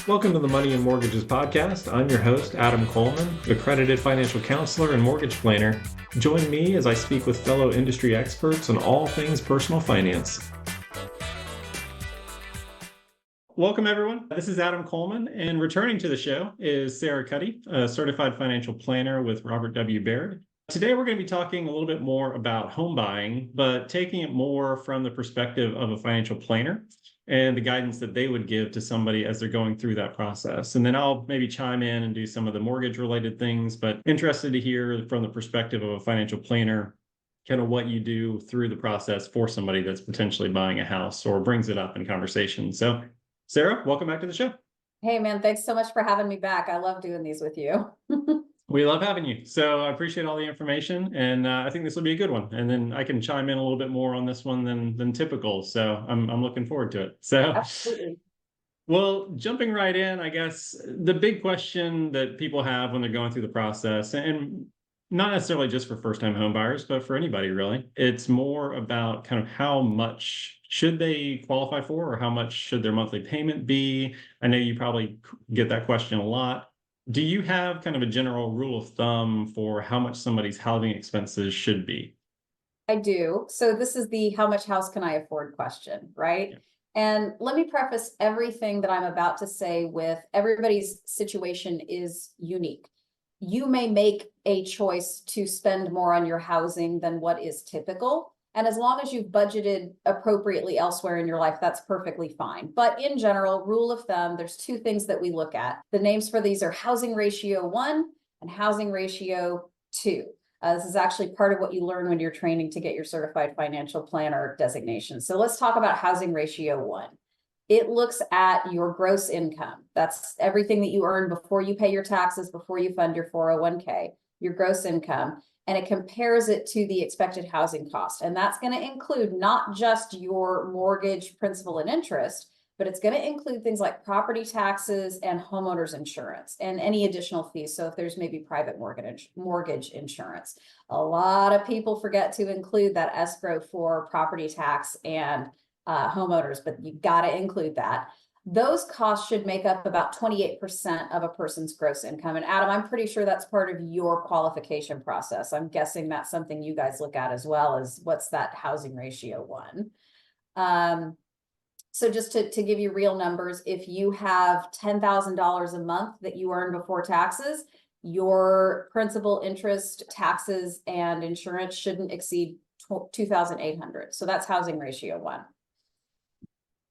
Welcome to the Money and Mortgages podcast. I'm your host, Adam Coleman, accredited financial counselor and mortgage planner. Join me as I speak with fellow industry experts on all things personal finance. Welcome, everyone. This is Adam Coleman, and returning to the show is Sarah Cuddy, a certified financial planner with Robert W Baird. Today, we're going to be talking a little bit more about home buying, but taking it more from the perspective of a financial planner and the guidance that they would give to somebody as they're going through that process. And then I'll maybe chime in and do some of the mortgage related things, but interested to hear from the perspective of a financial planner, kind of what you do through the process for somebody that's potentially buying a house or brings it up in conversation. So Sarah, welcome back to the show. Hey man, thanks so much for having me back. I love doing these with you. We love having you. So I appreciate all the information, and I think this will be a good one. And then I can chime in a little bit more on this one than typical. So I'm looking forward to it. So Absolutely. Well, jumping right in, I guess the big question that people have when they're going through the process, and not necessarily just for first-time home buyers, but for anybody really, it's more about kind of how much should they qualify for, or how much should their monthly payment be? I know you probably get that question a lot. Do you have kind of a general rule of thumb for how much somebody's housing expenses should be? I do. So this is the how much house can I afford question, right? Yeah. And let me preface everything that I'm about to say with everybody's situation is unique. You may make a choice to spend more on your housing than what is typical. And as long as you've budgeted appropriately elsewhere in your life, that's perfectly fine. But in general, rule of thumb, there's two things that we look at. The names for these are housing ratio 1 and housing ratio 2. This is actually part of what you learn when you're training to get your certified financial planner designation. So let's talk about housing ratio 1. It looks at your gross income. That's everything that you earn before you pay your taxes, before you fund your 401k, your gross income. And it compares it to the expected housing cost. And that's going to include not just your mortgage, principal, and interest, but it's going to include things like property taxes and homeowners insurance and any additional fees. So if there's maybe private mortgage insurance, a lot of people forget to include that escrow for property tax and homeowners, but you got to include that. Those costs should make up about 28% of a person's gross income. And Adam, I'm pretty sure that's part of your qualification process. I'm guessing that's something you guys look at as well, as what's that housing ratio 1. So just to give you real numbers, if you have $10,000 a month that you earn before taxes, your principal, interest, taxes, and insurance shouldn't exceed $2,800. So that's housing ratio 1.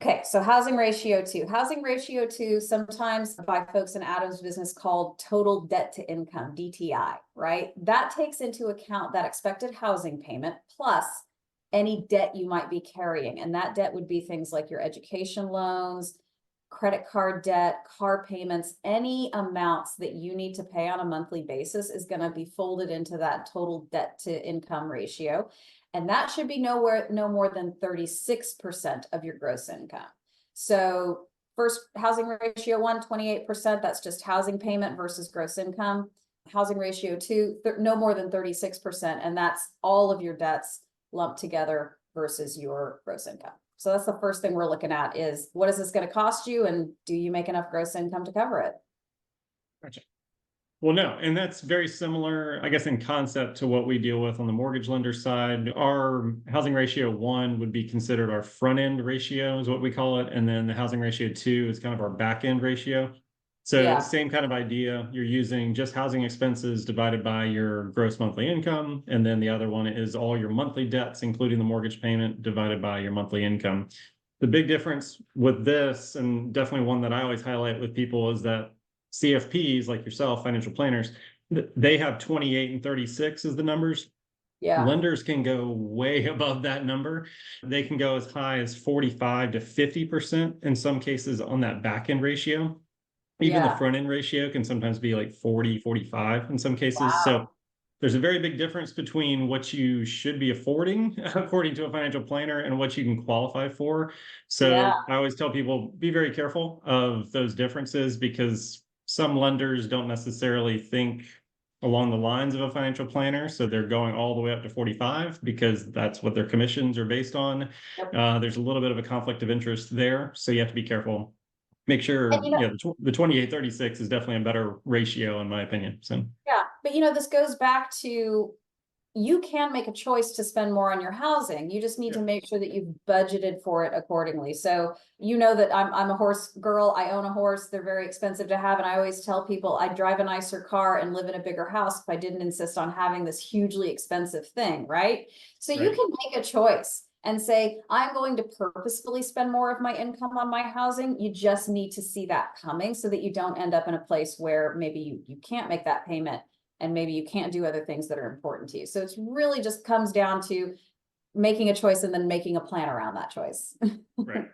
Okay, so housing ratio 2. Housing ratio 2, sometimes by folks in Adam's business called total debt to income, DTI, right? That takes into account that expected housing payment plus any debt you might be carrying. And that debt would be things like your education loans, credit card debt, car payments, any amounts that you need to pay on a monthly basis is going to be folded into that total debt to income ratio. And that should be no more than 36% of your gross income. So first, housing ratio 1, 28%, that's just housing payment versus gross income. Housing ratio 2, no more than 36%, and that's all of your debts lumped together versus your gross income. So that's the first thing we're looking at is what is this going to cost you, and do you make enough gross income to cover it? Gotcha. Well, no, and that's very similar, I guess, in concept to what we deal with on the mortgage lender side. Our housing ratio 1 would be considered our front end ratio, is what we call it. And then the housing ratio 2 is kind of our back end ratio. So Yeah. Same kind of idea. You're using just housing expenses divided by your gross monthly income. And then the other one is all your monthly debts, including the mortgage payment, divided by your monthly income. The big difference with this, and definitely one that I always highlight with people, is that CFPs like yourself, financial planners, they have 28 and 36 as the numbers. Yeah. Lenders can go way above that number. They can go as high as 45 to 50% in some cases on that back end ratio. Even the front end ratio can sometimes be like 40, 45 in some cases. Wow. So there's a very big difference between what you should be affording according to a financial planner and what you can qualify for. So I always tell people, be very careful of those differences, because some lenders don't necessarily think along the lines of a financial planner. So they're going all the way up to 45 because that's what their commissions are based on. Yep. There's a little bit of a conflict of interest there. So you have to be careful make sure, And, the 28-36 is definitely a better ratio in my opinion. So yeah, but this goes back to, you can make a choice to spend more on your housing. You just need to make sure that you've budgeted for it accordingly. So that I'm a horse girl. I own a horse. They're very expensive to have. And I always tell people I'd drive a nicer car and live in a bigger house if I didn't insist on having this hugely expensive thing, right? So you can make a choice and say, I'm going to purposefully spend more of my income on my housing. You just need to see that coming so that you don't end up in a place where maybe you can't make that payment and maybe you can't do other things that are important to you. So it's really just comes down to making a choice and then making a plan around that choice. Right.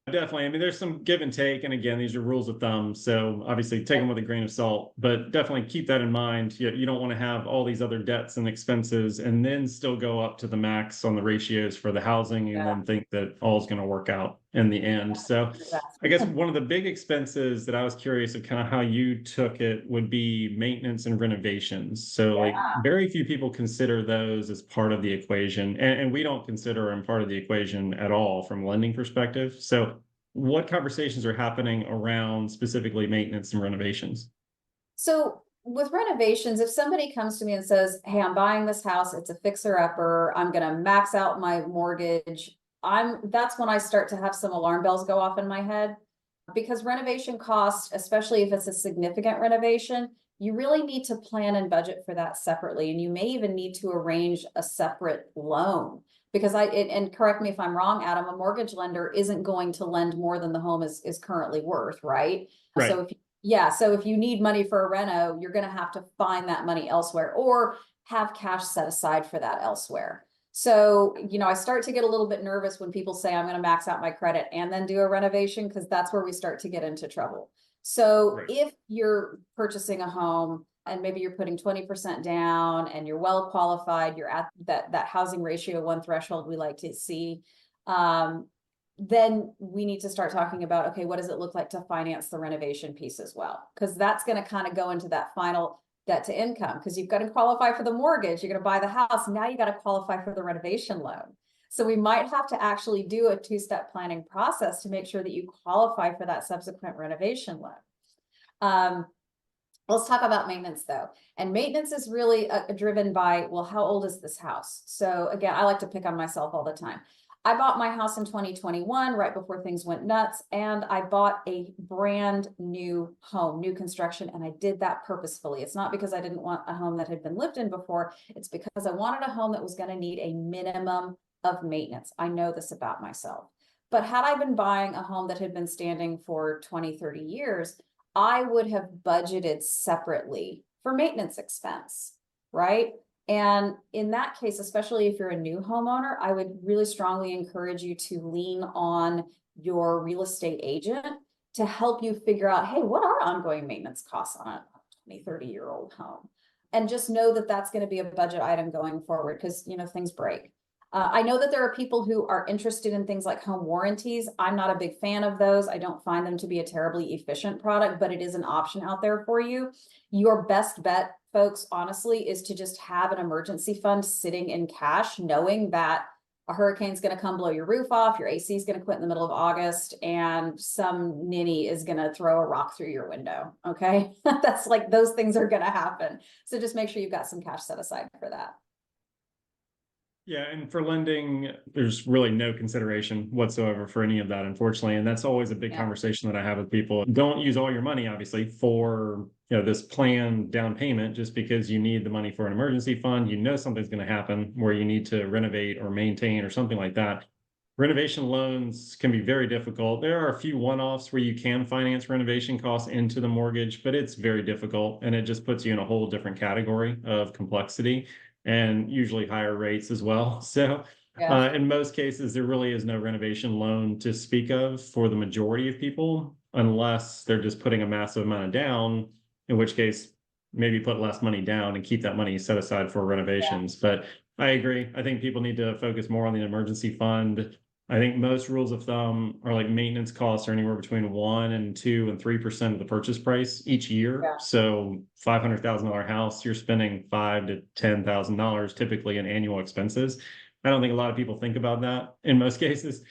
Definitely. I mean, there's some give and take. And again, these are rules of thumb. So obviously take them with a grain of salt, but definitely keep that in mind. You don't want to have all these other debts and expenses and then still go up to the max on the ratios for the housing and then think that all is going to work out in the end. So I guess one of the big expenses that I was curious of kind of how you took it would be maintenance and renovations. So like very few people consider those as part of the equation, and we don't consider them part of the equation at all from a lending perspective. So what conversations are happening around specifically maintenance and renovations? So with renovations, if somebody comes to me and says, hey, I'm buying this house, it's a fixer-upper, I'm going to max out my mortgage, that's when I start to have some alarm bells go off in my head, because renovation costs, especially if it's a significant renovation, you really need to plan and budget for that separately. And you may even need to arrange a separate loan, because and correct me if I'm wrong, Adam, a mortgage lender isn't going to lend more than the home is currently worth, right? So if you need money for a reno, you're going to have to find that money elsewhere or have cash set aside for that elsewhere. So, I start to get a little bit nervous when people say I'm going to max out my credit and then do a renovation, because that's where we start to get into trouble. So if you're purchasing a home and maybe you're putting 20% down and you're well qualified, you're at that housing ratio one threshold we like to see, then we need to start talking about, okay, what does it look like to finance the renovation piece as well? Because that's going to kind of go into that final debt to income, because you've got to qualify for the mortgage, you're going to buy the house, now you got to qualify for the renovation loan. So we might have to actually do a two-step planning process to make sure that you qualify for that subsequent renovation loan. Let's talk about maintenance though. And maintenance is really driven by, well, how old is this house? So again, I like to pick on myself all the time. I bought my house in 2021, right before things went nuts, and I bought a brand new home, new construction, and I did that purposefully. It's not because I didn't want a home that had been lived in before. It's because I wanted a home that was going to need a minimum of maintenance. I know this about myself. But had I been buying a home that had been standing for 20, 30 years, I would have budgeted separately for maintenance expense, right? And in that case, especially if you're a new homeowner, I would really strongly encourage you to lean on your real estate agent to help you figure out, hey, what are ongoing maintenance costs on a 20, 30-year-old home? And just know that that's going to be a budget item going forward, because, things break. I know that there are people who are interested in things like home warranties. I'm not a big fan of those. I don't find them to be a terribly efficient product, but it is an option out there for you. Your best bet, folks, honestly, is to just have an emergency fund sitting in cash, knowing that a hurricane's going to come blow your roof off, your AC is going to quit in the middle of August, and some ninny is going to throw a rock through your window. Okay. That's like, those things are going to happen. So just make sure you've got some cash set aside for that. Yeah, and for lending, there's really no consideration whatsoever for any of that, unfortunately. And that's always a big conversation that I have with people. Don't use all your money, obviously, for this planned down payment just because you need the money for an emergency fund. Something's going to happen where you need to renovate or maintain or something like that. Renovation loans can be very difficult. There are a few one-offs where you can finance renovation costs into the mortgage, but it's very difficult, and it just puts you in a whole different category of complexity, and usually higher rates as well. So in most cases, there really is no renovation loan to speak of for the majority of people, unless they're just putting a massive amount of down, in which case maybe put less money down and keep that money set aside for renovations. But I agree. I think people need to focus more on the emergency fund. I think most rules of thumb are like maintenance costs are anywhere between 1% and 2% and 3% of the purchase price each year. So $500,000 house, you're spending $5,000 to $10,000 typically in annual expenses. I don't think a lot of people think about that in most cases.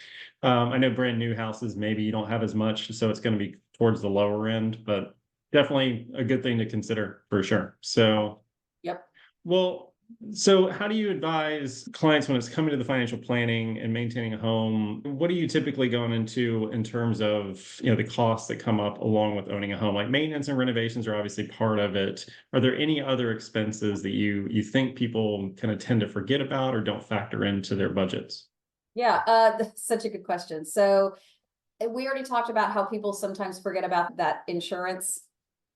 I know brand new houses, maybe you don't have as much, so it's going to be towards the lower end, but definitely a good thing to consider for sure. So, Yep. well, so how do you advise clients when it's coming to the financial planning and maintaining a home? What are you typically going into in terms of, the costs that come up along with owning a home? Like maintenance and renovations are obviously part of it. Are there any other expenses that you think people kind of tend to forget about or don't factor into their budgets? Yeah, that's such a good question. So we already talked about how people sometimes forget about that insurance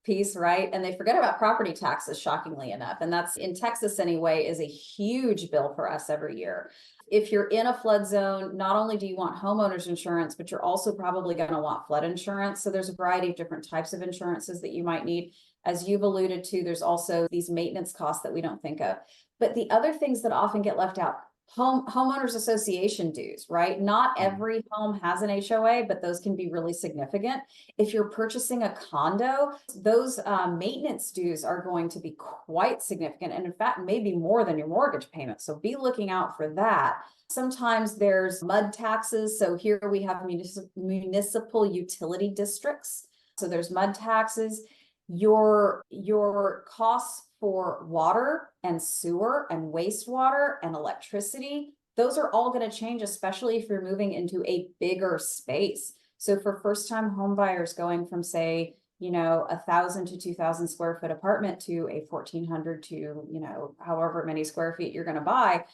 piece, right? And they forget about property taxes, shockingly enough. And that's in Texas anyway, is a huge bill for us every year. If you're in a flood zone, not only do you want homeowners insurance, but you're also probably going to want flood insurance. So there's a variety of different types of insurances that you might need. As you've alluded to, there's also these maintenance costs that we don't think of. But the other things that often get left out, homeowners association dues, right? Not every home has an HOA, but those can be really significant. If you're purchasing a condo, those maintenance dues are going to be quite significant. And in fact, maybe more than your mortgage payment. So be looking out for that. Sometimes there's mud taxes. So here we have municipal utility districts. So there's mud taxes. Your costs for water and sewer and wastewater and electricity, those are all going to change, especially if you're moving into a bigger space. So for first-time home buyers going from, say, 1,000 to 2,000 square foot apartment to a 1,400 to, however many square feet you're going to buy,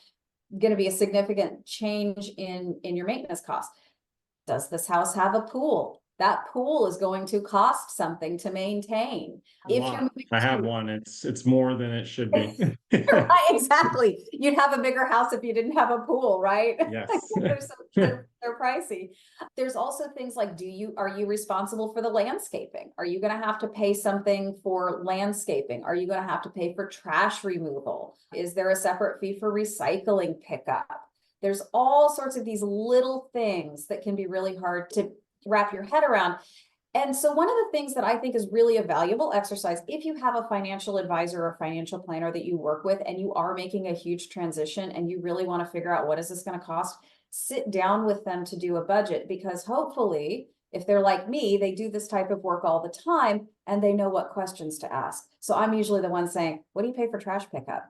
going to be a significant change in your maintenance costs. Does this house have a pool? That pool is going to cost something to maintain. If you're moving I have one. It's more than it should be. right, exactly. You'd have a bigger house if you didn't have a pool, right? Yes. They're pricey. There's also things like, are you responsible for the landscaping? Are you going to have to pay something for landscaping? Are you going to have to pay for trash removal? Is there a separate fee for recycling pickup? There's all sorts of these little things that can be really hard to wrap your head around. And so one of the things that I think is really a valuable exercise, if you have a financial advisor or financial planner that you work with and you are making a huge transition and you really want to figure out what is this going to cost, sit down with them to do a budget, because hopefully, if they're like me, they do this type of work all the time and they know what questions to ask. So I'm usually the one saying, what do you pay for trash pickup?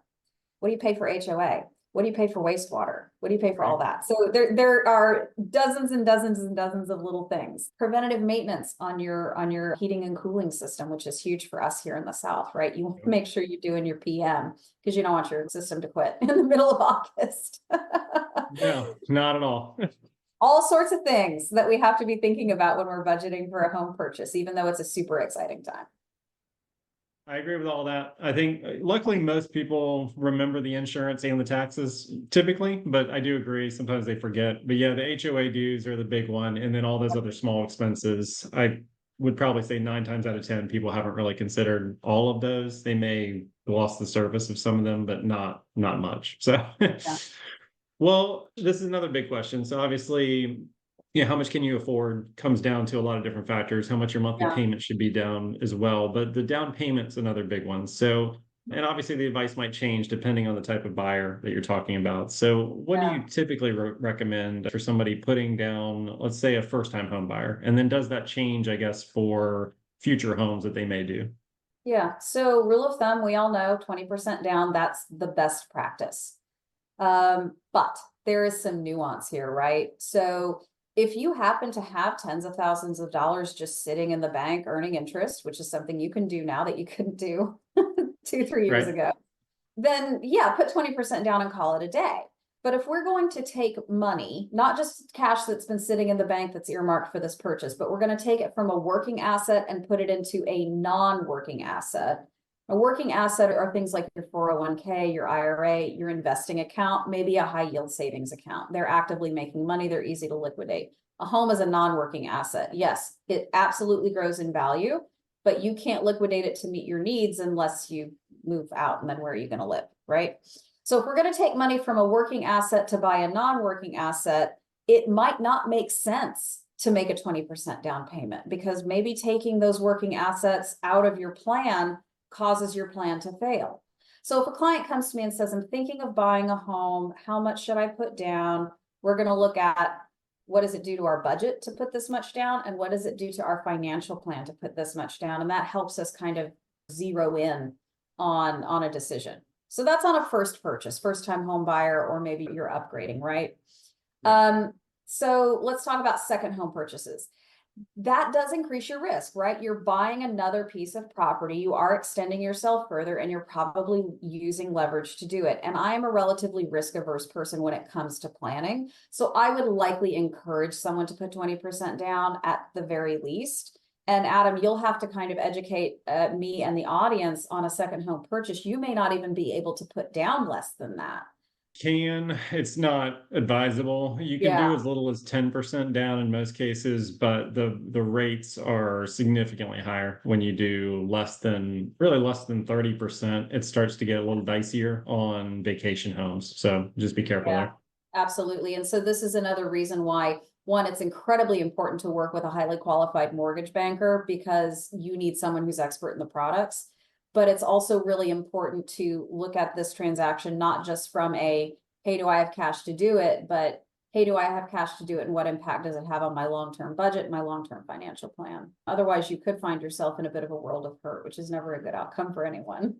What do you pay for HOA? What do you pay for wastewater? What do you pay for all that? So there are dozens and dozens and dozens of little things. Preventative maintenance on your heating and cooling system, which is huge for us here in the South, right? You want to make sure you're doing your PM because you don't want your system to quit in the middle of August. No, not at all. All sorts of things that we have to be thinking about when we're budgeting for a home purchase, even though it's a super exciting time. I agree with all that. I think luckily most people remember the insurance and the taxes typically, but I do agree sometimes they forget. But yeah, the HOA dues are the big one, and then all those other small expenses. I would probably say 9 times out of 10 people haven't really considered all of those. They may gloss the surface of some of them, but not much. So Yeah. well, this is another big question. So obviously, how much can you afford comes down to a lot of different factors, how much your monthly payment should be down as well. But the down payment's another big one. So, and obviously the advice might change depending on the type of buyer that you're talking about. So what do you typically recommend for somebody putting down, let's say a first-time home buyer? And then does that change, I guess, for future homes that they may do? Yeah. So rule of thumb, we all know 20% down, that's the best practice. But there is some nuance here, right? So if you happen to have tens of thousands of dollars just sitting in the bank earning interest, which is something you can do now that you couldn't do 2-3 years ago, then yeah, put 20% down and call it a day. But if we're going to take money, not just cash that's been sitting in the bank that's earmarked for this purchase, but we're going to take it from a working asset and put it into a non-working asset. A working asset are things like your 401k, your IRA, your investing account, maybe a high yield savings account. They're actively making money. They're easy to liquidate. A home is a non-working asset. Yes, it absolutely grows in value, but you can't liquidate it to meet your needs unless you move out, and then where are you going to live, right? So if we're going to take money from a working asset to buy a non-working asset, it might not make sense to make a 20% down payment, because maybe taking those working assets out of your plan causes your plan to fail. So if a client comes to me and says, I'm thinking of buying a home, how much should I put down? We're going to look at what does it do to our budget to put this much down? And what does it do to our financial plan to put this much down? And that helps us kind of zero in on a decision. So that's on a first purchase, first time home buyer, or maybe you're upgrading, right? So let's talk about second home purchases. That does increase your risk, right? You're buying another piece of property. You are extending yourself further, and you're probably using leverage to do it. And I am a relatively risk averse person when it comes to planning. So I would likely encourage someone to put 20% down at the very least. And Adam, you'll have to kind of educate me and the audience on a second home purchase. You may not even be able to put down less than that. It's not advisable. You can do as little as 10% down in most cases, but the rates are significantly higher when you do less than 30%. It starts to get a little dicier on vacation homes. So just be careful there. Absolutely. And so this is another reason why, one, it's incredibly important to work with a highly qualified mortgage banker, because you need someone who's expert in the products. But it's also really important to look at this transaction, not just from a, hey, do I have cash to do it? But hey, do I have cash to do it? And what impact does it have on my long-term budget, my long-term financial plan? Otherwise, you could find yourself in a bit of a world of hurt, which is never a good outcome for anyone.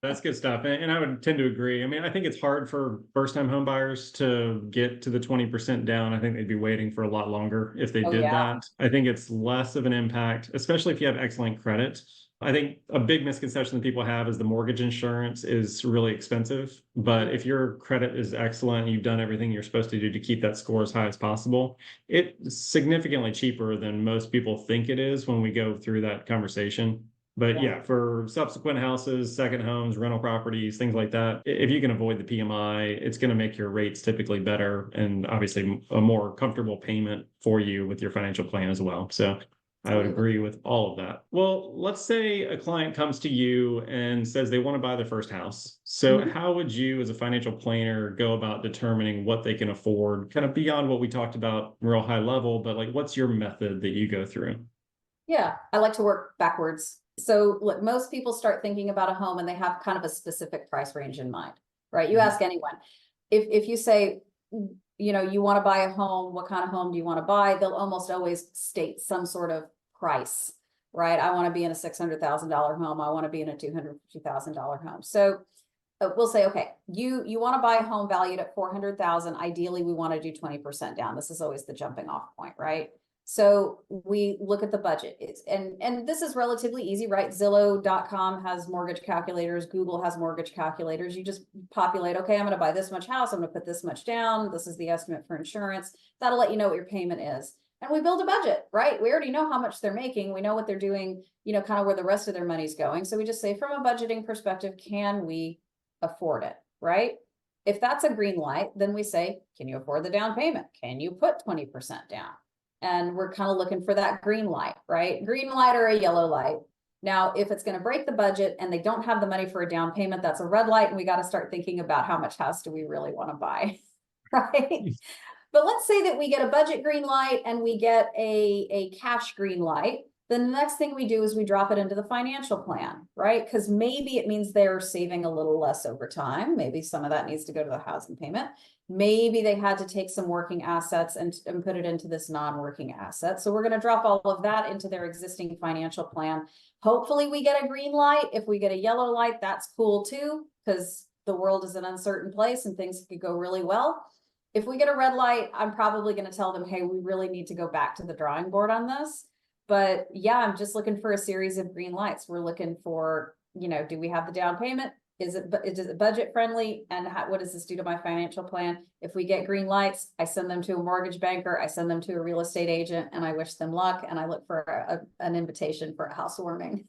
That's good stuff. And I would tend to agree. I mean, I think it's hard for first-time home buyers to get to the 20% down. I think they'd be waiting for a lot longer if they did that. I think it's less of an impact, especially if you have excellent credit. I think a big misconception that people have is the mortgage insurance is really expensive. But if your credit is excellent, you've done everything you're supposed to do to keep that score as high as possible, it's significantly cheaper than most people think it is when we go through that conversation. But yeah, for subsequent houses, second homes, rental properties, things like that, if you can avoid the PMI, it's going to make your rates typically better, and obviously a more comfortable payment for you with your financial plan as well. So I would agree with all of that. Well, let's say a client comes to you and says they want to buy their first house. So how would you, as a financial planner, go about determining what they can afford, kind of beyond what we talked about real high level, but like, what's your method that you go through? Yeah, I like to work backwards. So look, most people start thinking about a home and they have kind of a specific price range in mind, right? You ask anyone, if you say, you know, you want to buy a home, what kind of home do you want to buy? They'll almost always state some sort of price, right? I want to be in a $600,000 home. I want to be in a $250,000 home. So we'll say, okay, you want to buy a home valued at $400,000. Ideally, we want to do 20% down. This is always the jumping off point, right? So we look at the budget. And this is relatively easy, right? Zillow.com has mortgage calculators. Google has mortgage calculators. You just populate, okay, I'm going to buy this much house. I'm going to put this much down. This is the estimate for insurance. That'll let you know what your payment is. And we build a budget, right? We already know how much they're making. We know what they're doing, you know, kind of where the rest of their money's going. So we just say, from a budgeting perspective, can we afford it, right? If that's a green light, then we say, can you afford the down payment? Can you put 20% down? And we're kind of looking for that green light, right? Green light or a yellow light. Now, if it's going to break the budget and they don't have the money for a down payment, that's a red light. And we got to start thinking about how much house do we really want to buy, right? But let's say that we get a budget green light and we get a cash green light. Then the next thing we do is we drop it into the financial plan, right? Because maybe it means they're saving a little less over time. Maybe some of that needs to go to the housing payment. Maybe they had to take some working assets and put it into this non-working asset. So we're going to drop all of that into their existing financial plan. Hopefully we get a green light. If we get a yellow light, that's cool too, because the world is an uncertain place and things could go really well. If we get a red light, I'm probably going to tell them, hey, we really need to go back to the drawing board on this. But yeah, I'm just looking for a series of green lights. We're looking for, you know, do we have the down payment? Is it budget friendly? And what does this do to my financial plan? If we get green lights, I send them to a mortgage banker. I send them to a real estate agent and I wish them luck. And I look for an invitation for a housewarming.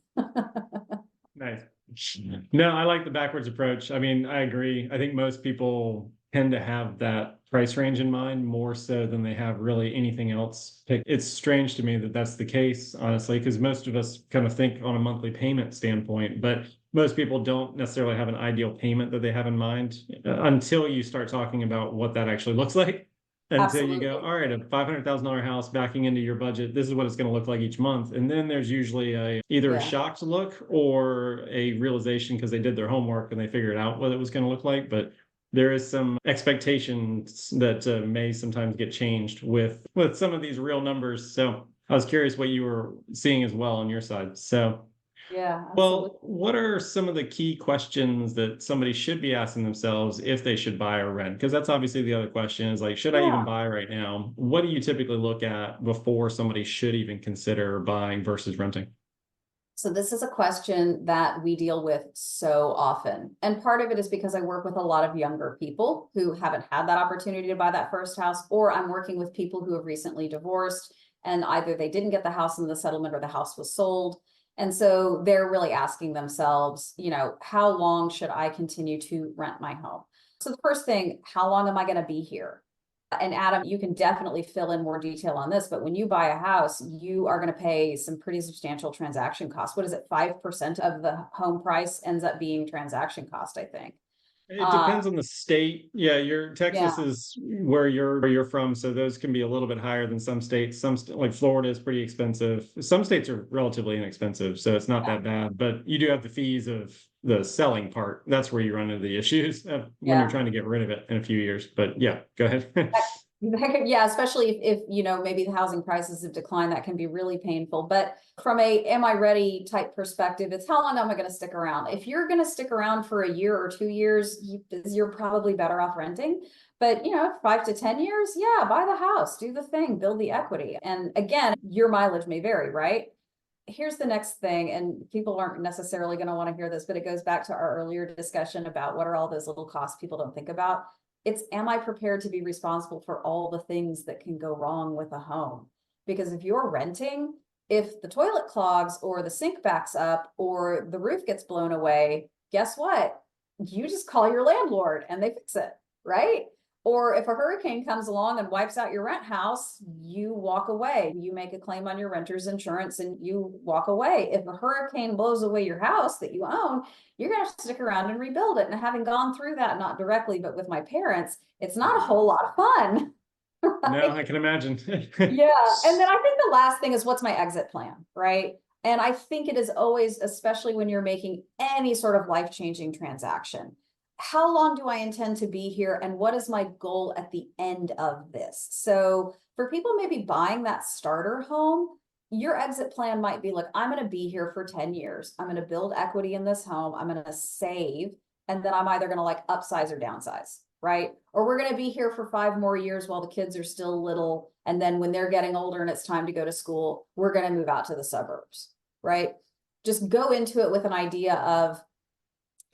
Nice. No, I like the backwards approach. I mean, I agree. I think most people tend to have that price range in mind more so than they have really anything else picked. It's strange to me that that's the case, honestly, because most of us kind of think on a monthly payment standpoint, but most people don't necessarily have an ideal payment that they have in mind until you start talking about what that actually looks like. Until you go, all right, a $500,000 house backing into your budget, this is what it's going to look like each month. And then there's usually either a shocked look or a realization because they did their homework and they figured out what it was going to look like. But there is some expectations that may sometimes get changed with some of these real numbers. So I was curious what you were seeing as well on your side. So, Yeah, absolutely. well, what are some of the key questions that somebody should be asking themselves if they should buy or rent? Because that's obviously the other question is like, should I even Yeah. buy right now? What do you typically look at before somebody should even consider buying versus renting? So this is a question that we deal with so often. And part of it is because I work with a lot of younger people who haven't had that opportunity to buy that first house, or I'm working with people who have recently divorced and either they didn't get the house in the settlement or the house was sold. And so they're really asking themselves, how long should I continue to rent my home? So the first thing, how long am I going to be here? And Adam, you can definitely fill in more detail on this, but when you buy a house, you are going to pay some pretty substantial transaction costs. What is it? 5% of the home price ends up being transaction cost, I think. It depends on the state. Yeah, your Yeah, Texas is where you're from, so those can be a little bit higher than some states. Like Florida is pretty expensive. Some states are relatively inexpensive, so it's not yeah, that bad. But you do have the fees of the selling part. That's where you run into the issues when you're yeah. trying to get rid of it in a few years. But yeah, go ahead. Yeah, especially if maybe the housing prices have declined, that can be really painful. But from a am I ready type perspective, it's how long am I going to stick around? If you're going to stick around for a year or 2 years, you're probably better off renting. But 5 to 10 years, yeah, buy the house, do the thing, build the equity. And again, your mileage may vary, right? Here's the next thing, and people aren't necessarily going to want to hear this, but it goes back to our earlier discussion about what are all those little costs people don't think about. It's, am I prepared to be responsible for all the things that can go wrong with a home? Because if you're renting, if the toilet clogs or the sink backs up or the roof gets blown away, guess what? You just call your landlord and they fix it, right? Or if a hurricane comes along and wipes out your rent house, you walk away. You make a claim on your renter's insurance and you walk away. If a hurricane blows away your house that you own, you're going to have to stick around and rebuild it. And having gone through that, not directly, but with my parents, it's not a whole lot of fun. No, Right? I can imagine. Yeah. And then I think the last thing is what's my exit plan, right? And I think it is always, especially when you're making any sort of life-changing transaction, how long do I intend to be here and what is my goal at the end of this? So for people maybe buying that starter home, your exit plan might be like, I'm going to be here for 10 years. I'm going to build equity in this home. I'm going to save, and then I'm either going to like upsize or downsize, right? Or we're going to be here for 5 more years while the kids are still little. And then when they're getting older and it's time to go to school, we're going to move out to the suburbs, right? Just go into it with an idea of,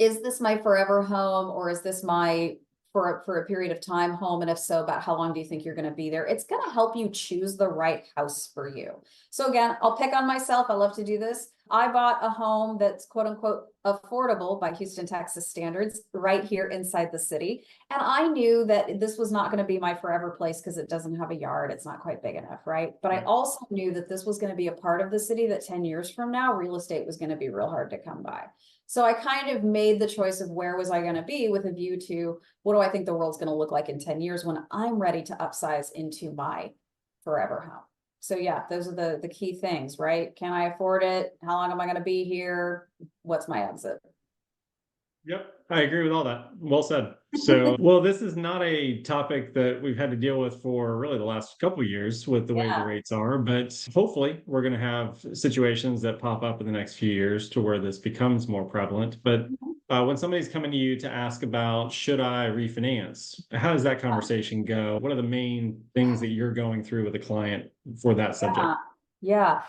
is this my forever home or is this my for a period of time home? And if so, about how long do you think you're going to be there? It's going to help you choose the right house for you. So again, I'll pick on myself. I love to do this. I bought a home that's quote unquote affordable by Houston, Texas standards right here inside the city. And I knew that this was not going to be my forever place because it doesn't have a yard. It's not quite big enough, right? But I also knew that this was going to be a part of the city that 10 years from now, real estate was going to be real hard to come by. So I kind of made the choice of where was I going to be with a view to what do I think the world's going to look like in 10 years when I'm ready to upsize into my forever home. So yeah, those are the key things, right? Can I afford it? How long am I going to be here? What's my exit? Yep, I agree with all that. Well said. So, well, this is not a topic that we've had to deal with for really the last couple of years with the way the Yeah. rates are, but hopefully we're going to have situations that pop up in the next few years to where this becomes more prevalent. But when somebody's coming to you to ask about should I refinance, how does that conversation go? What are the main things that you're going through with a client for that subject? Yeah. Yeah.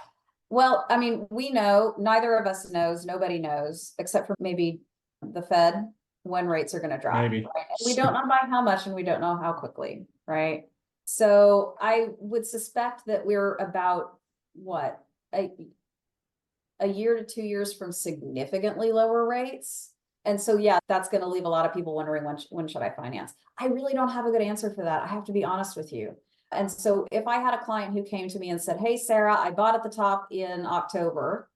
Well, I mean, we know, neither of us knows, nobody knows, except for maybe the Fed, when rates are going to drop, Maybe. right? We don't know by how much and we don't know how quickly, right? So I would suspect that we're about what, a year to 2 years from significantly lower rates. And so, yeah, that's going to leave a lot of people wondering when should I finance? I really don't have a good answer for that. I have to be honest with you. And so if I had a client who came to me and said, hey, Sarah, I bought at the top in October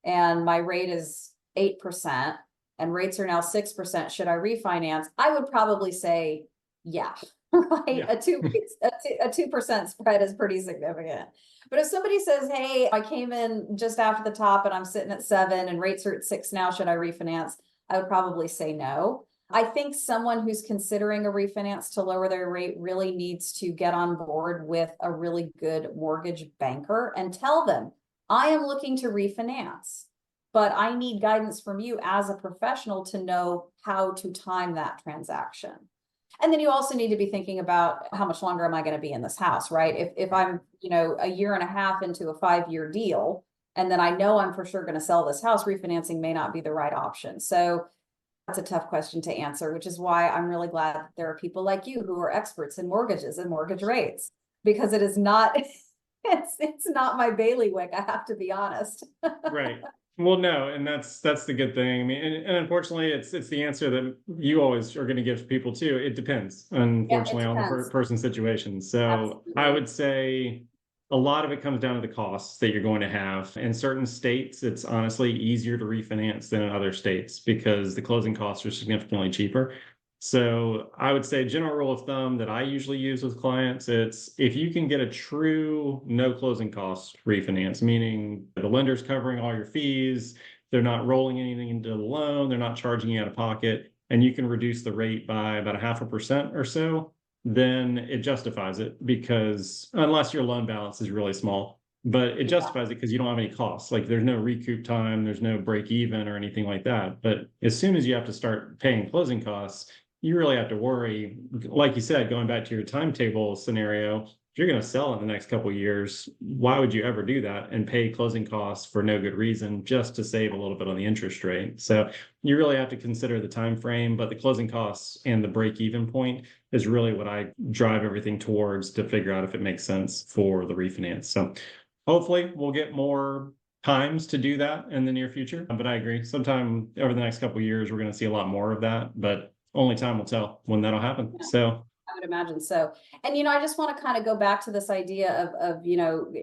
and my rate is 8% and rates are now 6%, should I refinance? I would probably say, yeah, right? Yeah. A 2% spread is pretty significant. But if somebody says, hey, I came in just after the top and I'm sitting at 7 and rates are at 6 now, should I refinance? I would probably say no. I think someone who's considering a refinance to lower their rate really needs to get on board with a really good mortgage banker and tell them, I am looking to refinance, but I need guidance from you as a professional to know how to time that transaction. And then you also need to be thinking about how much longer am I going to be in this house, right? If I'm, a year and a half into a 5-year deal, and then I know I'm for sure going to sell this house, refinancing may not be the right option. So that's a tough question to answer, which is why I'm really glad that there are people like you who are experts in mortgages and mortgage rates, because it is not, it's not my bailiwick. I have to be honest. Right. Well, no, and that's the good thing. I mean, and unfortunately, it's the answer that you always are going to give people too. It depends, Yeah, it unfortunately, on the depends. person's situation. So I Absolutely. would say a lot of it comes down to the costs that you're going to have. In certain states, it's honestly easier to refinance than in other states because the closing costs are significantly cheaper. So I would say general rule of thumb that I usually use with clients, it's if you can get a true no closing cost refinance, meaning the lender's covering all your fees, they're not rolling anything into the loan, they're not charging you out of pocket, and you can reduce the rate by about 0.5% or so, then it justifies it because unless your loan balance is really small, but it justifies it because you don't have any costs. Like there's no recoup time, there's no break even or anything like that. But as soon as you have to start paying closing costs, you really have to worry. Like you said, going back to your timetable scenario, if you're going to sell in the next couple of years, why would you ever do that and pay closing costs for no good reason just to save a little bit on the interest rate? So you really have to consider the time frame, but the closing costs and the break even point is really what I drive everything towards to figure out if it makes sense for the refinance. So hopefully we'll get more times to do that in the near future. But I agree, sometime over the next couple of years, we're going to see a lot more of that, but only time will tell when that'll happen. So I would imagine so. And, I just want to kind of go back to this idea of,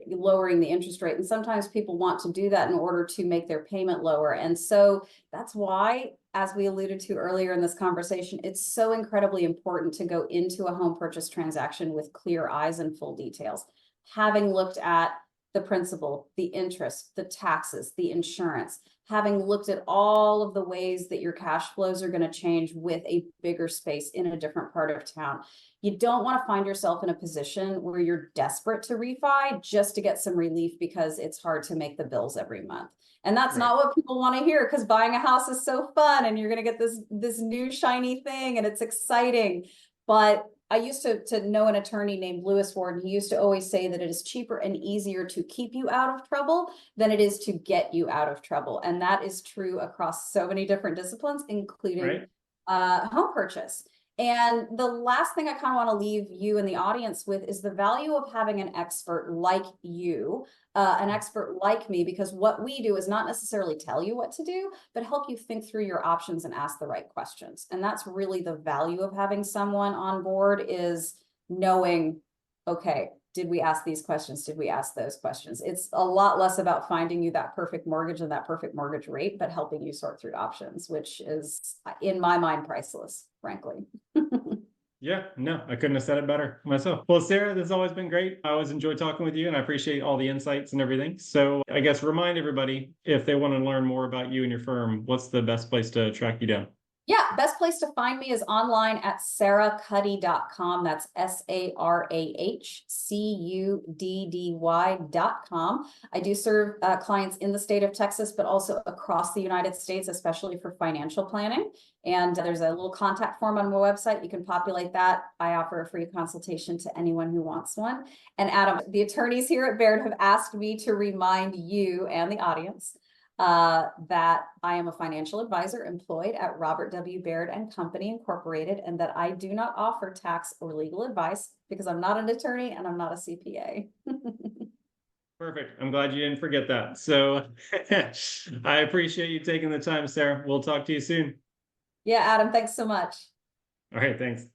lowering the interest rate. And sometimes people want to do that in order to make their payment lower. And so that's why, as we alluded to earlier in this conversation, it's so incredibly important to go into a home purchase transaction with clear eyes and full details. Having looked at the principal, the interest, the taxes, the insurance, having looked at all of the ways that your cash flows are going to change with a bigger space in a different part of town. You don't want to find yourself in a position where you're desperate to refi just to get some relief because it's hard to make the bills every month. And that's not what people want to hear, because buying a house is so fun and you're going to get this new shiny thing and it's exciting. But I used to know an attorney named Lewis Ward, and he used to always say that it is cheaper and easier to keep you out of trouble than it is to get you out of trouble. And that is true across so many different disciplines, including home purchase. And the last thing I kind of want to leave you and the audience with is the value of having an expert like you, an expert like me, because what we do is not necessarily tell you what to do, but help you think through your options and ask the right questions. And that's really the value of having someone on board, is knowing, okay, did we ask these questions? Did we ask those questions? It's a lot less about finding you that perfect mortgage and that perfect mortgage rate, but helping you sort through options, which is, in my mind, priceless, frankly. Yeah, no, I couldn't have said it better myself. Well, Sarah, this has always been great. I always enjoy talking with you, and I appreciate all the insights and everything. So I guess remind everybody, if they want to learn more about you and your firm, what's the best place to track you down? Yeah, best place to find me is online at sarahcuddy.com. That's SARAHCUDDY.com. I do serve clients in the state of Texas, but also across the United States, especially for financial planning. And there's a little contact form on my website. You can populate that. I offer a free consultation to anyone who wants one. And Adam, the attorneys here at Baird have asked me to remind you and the audience that I am a financial advisor employed at Robert W Baird and Company Incorporated, and that I do not offer tax or legal advice because I'm not an attorney and I'm not a CPA. Perfect. I'm glad you didn't forget that. So I appreciate you taking the time, Sarah. We'll talk to you soon. Yeah, Adam, thanks so much. All right, thanks.